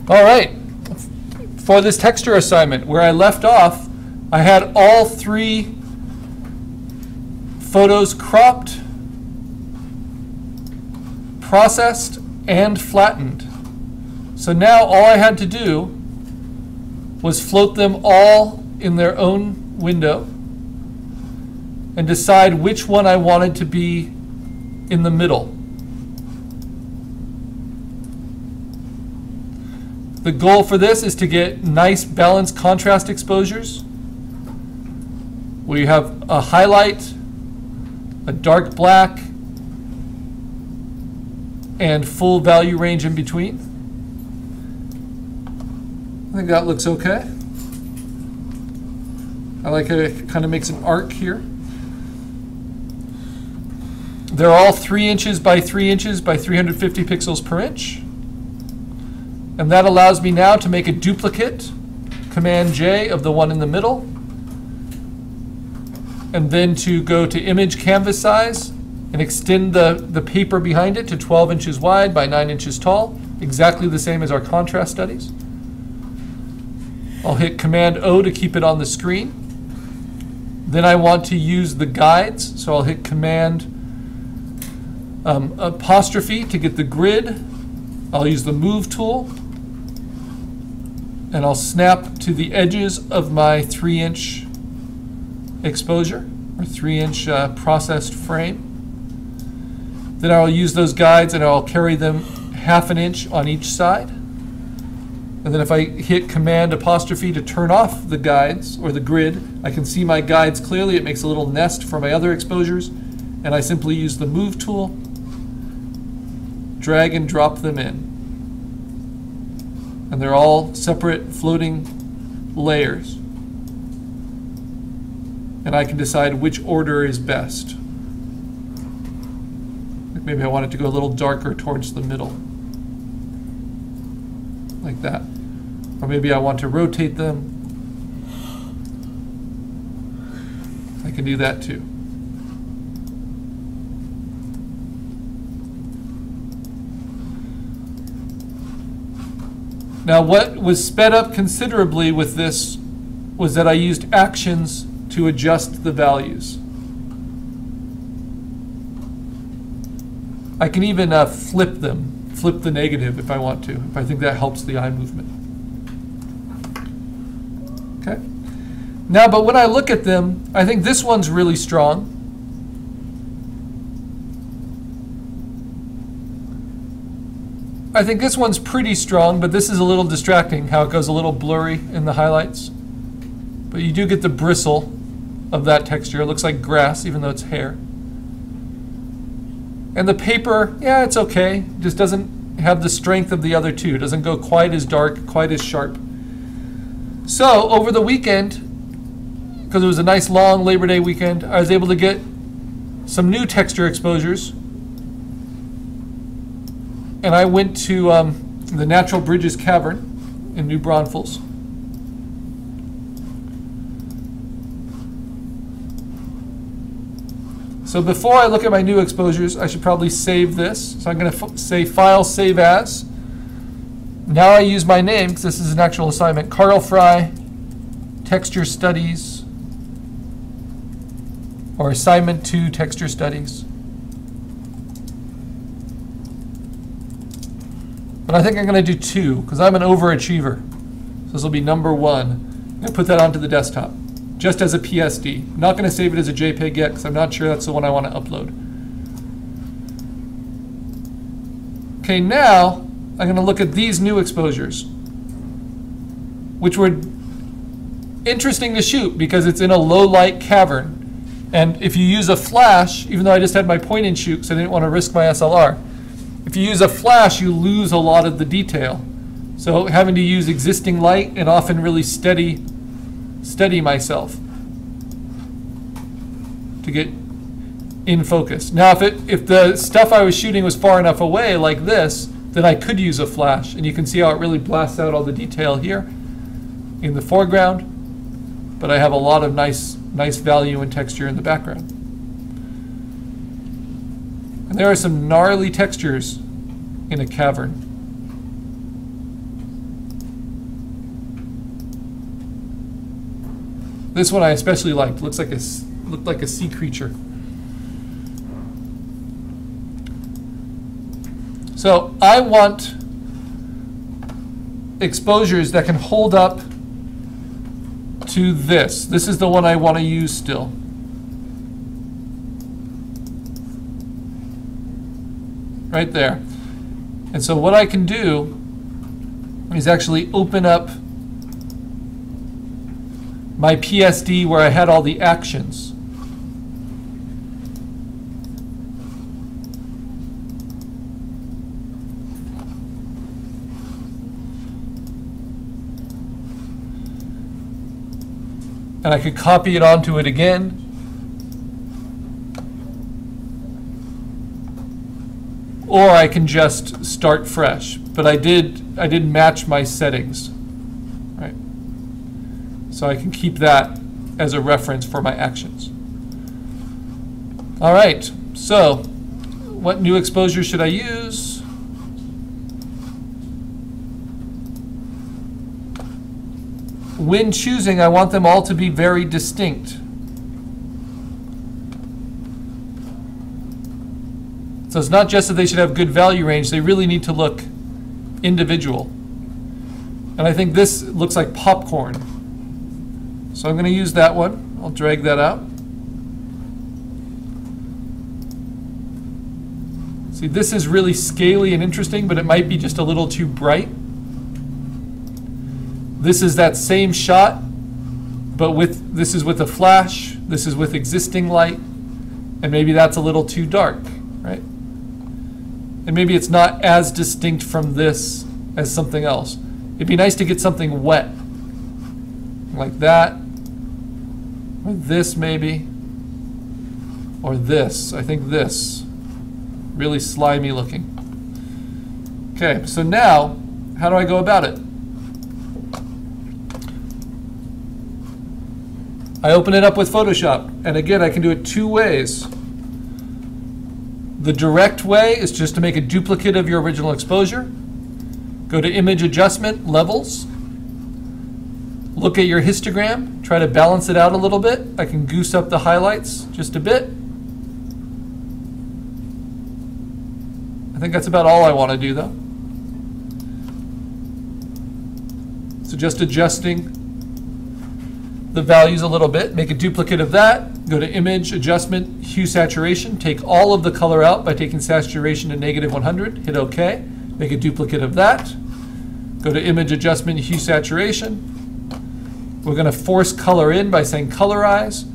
All right, for this texture assignment, where I left off, I had all three photos cropped, processed, and flattened. So now all I had to do was float them all in their own window and decide which one I wanted to be in the middle. The goal for this is to get nice balanced contrast exposures, where you have a highlight, a dark black, and full value range in between. I think that looks okay. I like how it kind of makes an arc here. They're all 3 inches by 3 inches by 350 pixels per inch. And that allows me now to make a duplicate, Command J, of the one in the middle. And then to go to image canvas size and extend the paper behind it to 12 inches wide by 9 inches tall, exactly the same as our contrast studies. I'll hit Command O to keep it on the screen. Then I want to use the guides, so I'll hit Command apostrophe to get the grid. I'll use the Move tool, and I'll snap to the edges of my 3-inch exposure, or 3-inch processed frame. Then I'll use those guides and I'll carry them 1/2 inch on each side. And then if I hit Command apostrophe to turn off the guides or the grid, I can see my guides clearly. It makes a little nest for my other exposures. And I simply use the Move tool, drag and drop them in. And they're all separate floating layers. And I can decide which order is best. Maybe I want it to go a little darker towards the middle, like that. Or maybe I want to rotate them. I can do that too. Now what was sped up considerably with this was that I used actions to adjust the values. I can even flip them, flip the negative if I want to, if I think that helps the eye movement. Okay. Now, but when I look at them, I think this one's really strong. I think this one's pretty strong, but this is a little distracting, how it goes a little blurry in the highlights. But you do get the bristle of that texture. It looks like grass, even though it's hair. And the paper, yeah, it's okay. It just doesn't have the strength of the other two. It doesn't go quite as dark, quite as sharp. So over the weekend, because it was a nice long Labor Day weekend, I was able to get some new texture exposures. And I went to the Natural Bridges Cavern in New Braunfels. So before I look at my new exposures, I should probably save this. So I'm going to say File, Save As. Now I use my name, because this is an actual assignment, Carl Frey, Texture Studies, or Assignment 2, Texture Studies. But I think I'm going to do 2, because I'm an overachiever. So this will be number 1. I'm going to put that onto the desktop, just as a PSD. I'm not going to save it as a JPEG yet, because I'm not sure that's the one I want to upload. Okay, now I'm going to look at these new exposures, which were interesting to shoot because it's in a low light cavern. And if you use a flash, even though I just had my point and shoot because I didn't want to risk my SLR, if you use a flash, you lose a lot of the detail. So having to use existing light and often really steady myself to get in focus. Now if the stuff I was shooting was far enough away like this, then I could use a flash, and you can see how it really blasts out all the detail here in the foreground, but I have a lot of nice value and texture in the background. And there are some gnarly textures in a cavern. This one I especially liked. Looked like a sea creature. So I want exposures that can hold up to this. This is the one I want to use still. Right there. And so what I can do is actually open up my PSD where I had all the actions. And I could copy it onto it again. Or I can just start fresh. But I did match my settings. Right? So I can keep that as a reference for my actions. All right, so what new exposure should I use? When choosing, I want them all to be very distinct. So it's not just that they should have good value range, they really need to look individual. And I think this looks like popcorn. So I'm going to use that one. I'll drag that out. See, this is really scaly and interesting, but it might be just a little too bright. This is that same shot, but this is with a flash, this is with existing light, and maybe that's a little too dark, right? And maybe it's not as distinct from this as something else. It'd be nice to get something wet, like that, or this maybe, or this. I think this, really slimy looking. Okay, so now, how do I go about it? I open it up with Photoshop, and again, I can do it two ways. The direct way is just to make a duplicate of your original exposure. Go to Image Adjustment, Levels. Look at your histogram, try to balance it out a little bit. I can goose up the highlights just a bit. I think that's about all I want to do though. So just adjusting the values a little bit, make a duplicate of that, go to Image, Adjustment, Hue, Saturation, take all of the color out by taking saturation to -100, hit OK, make a duplicate of that, go to Image, Adjustment, Hue, Saturation. We're going to force color in by saying Colorize.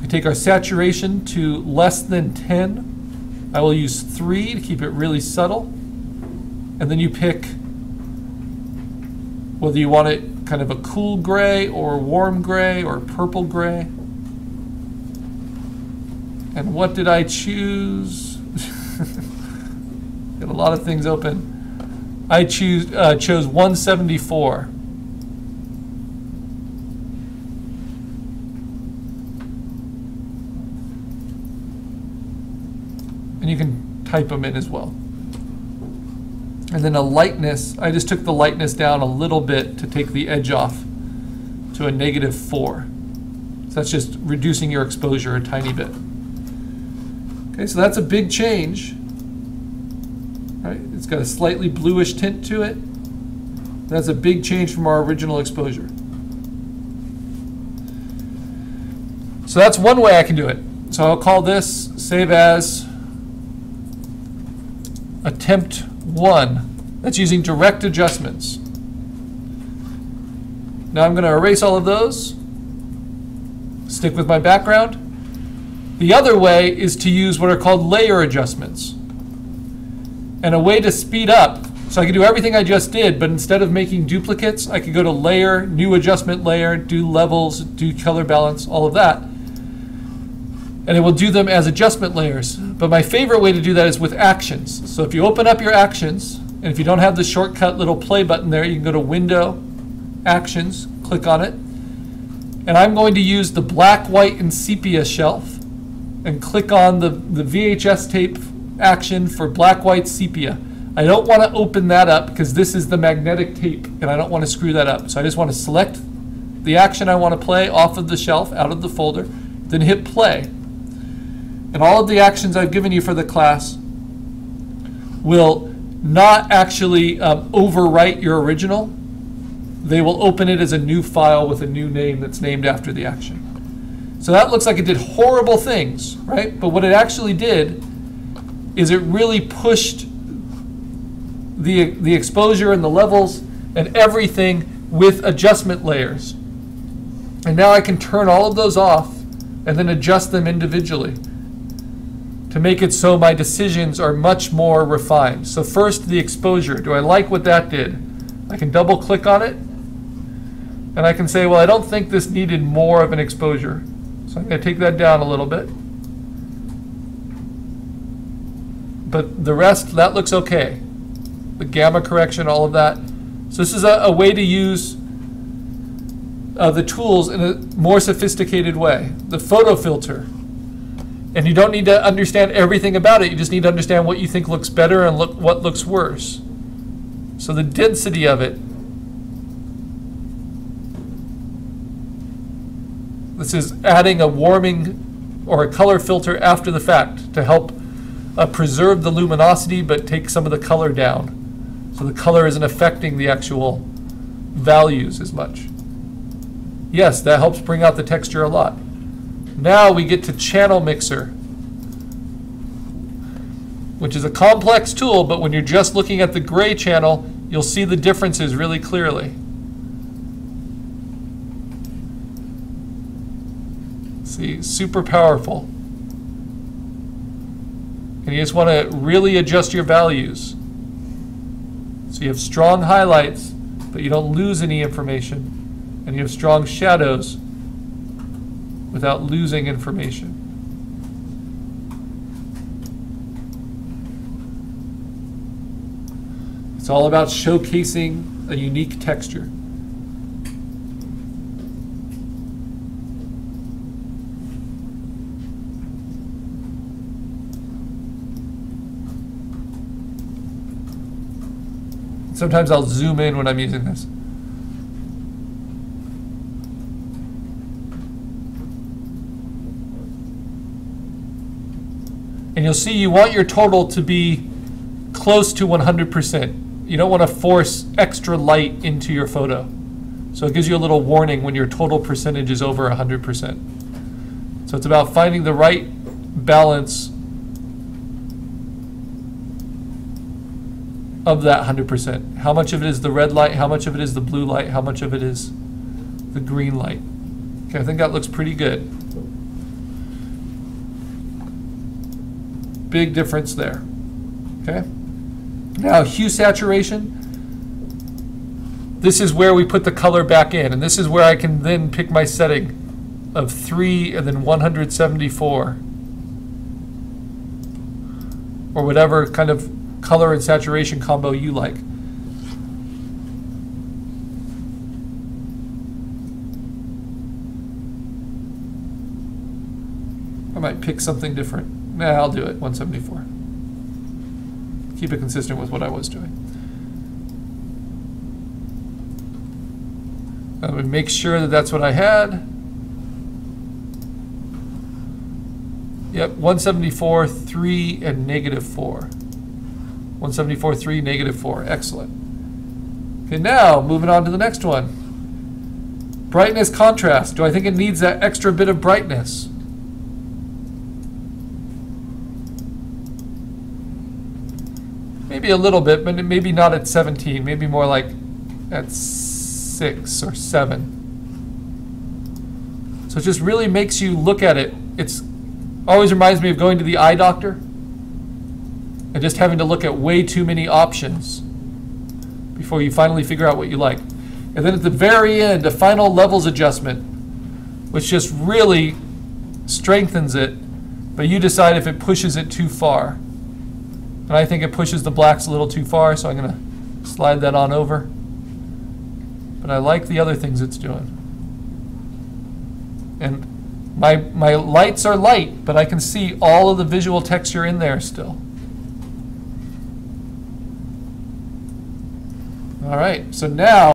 We take our saturation to less than 10. I will use 3 to keep it really subtle. And then you pick whether you want it kind of a cool gray or warm gray or purple gray. And what did I choose? Got a lot of things open. I chose 174. And you can type them in as well. And then a lightness, I just took the lightness down a little bit to take the edge off to a -4. So that's just reducing your exposure a tiny bit. Okay, so that's a big change. Right? It's got a slightly bluish tint to it. That's a big change from our original exposure. So that's one way I can do it. So I'll call this, save as, attempt 1. That's using direct adjustments. Now I'm going to erase all of those, stick with my background. The other way is to use what are called layer adjustments. And a way to speed up, so I can do everything I just did, but instead of making duplicates, I could go to Layer, New Adjustment Layer, do Levels, do Color Balance, all of that. And it will do them as adjustment layers. But my favorite way to do that is with actions. So if you open up your actions, and if you don't have the shortcut little play button there, you can go to Window, Actions, click on it. And I'm going to use the black, white, and sepia shelf and click on the VHS tape action for black, white, sepia. I don't want to open that up because this is the magnetic tape and I don't want to screw that up. So I just want to select the action I want to play off of the shelf, out of the folder, then hit play. And all of the actions I've given you for the class will not actually overwrite your original. They will open it as a new file with a new name that's named after the action. So that looks like it did horrible things, right? But what it actually did is it really pushed the exposure and the levels and everything with adjustment layers. And now I can turn all of those off and then adjust them individually to make it so my decisions are much more refined. So first, the exposure. Do I like what that did? I can double click on it and I can say, well, I don't think this needed more of an exposure. So I'm going to take that down a little bit. But the rest, that looks okay. The gamma correction, all of that. So this is a way to use the tools in a more sophisticated way. The photo filter. And you don't need to understand everything about it. You just need to understand what you think looks better and what looks worse. So the density of it. This is adding a warming or a color filter after the fact to help preserve the luminosity but take some of the color down. So the color isn't affecting the actual values as much. Yes, that helps bring out the texture a lot. Now we get to Channel Mixer, which is a complex tool, but when you're just looking at the gray channel, you'll see the differences really clearly. See, super powerful. And you just want to really adjust your values. So you have strong highlights, but you don't lose any information. And you have strong shadows without losing information. It's all about showcasing a unique texture. Sometimes I'll zoom in when I'm using this. And you'll see you want your total to be close to 100%. You don't want to force extra light into your photo. So it gives you a little warning when your total percentage is over 100%. So it's about finding the right balance of that 100%. How much of it is the red light, how much of it is the blue light, how much of it is the green light. Okay, I think that looks pretty good. Big difference there. Okay. Now hue saturation. This is where we put the color back in, and this is where I can then pick my setting of 3 and then 174, or whatever kind of color and saturation combo you like. I might pick something different. Nah, I'll do it, 174. Keep it consistent with what I was doing. I would make sure that that's what I had. Yep, 174, 3, and -4. 174, 3, -4. Excellent. Okay, now moving on to the next one. Brightness contrast. Do I think it needs that extra bit of brightness? Maybe a little bit, but maybe not at 17. Maybe more like at 6 or 7. So it just really makes you look at it. It's always reminds me of going to the eye doctor and just having to look at way too many options before you finally figure out what you like. And then at the very end, a final levels adjustment, which just really strengthens it, but you decide if it pushes it too far. And I think it pushes the blacks a little too far, so I'm going to slide that on over. But I like the other things it's doing. And my lights are light, but I can see all of the visual texture in there still. All right, so now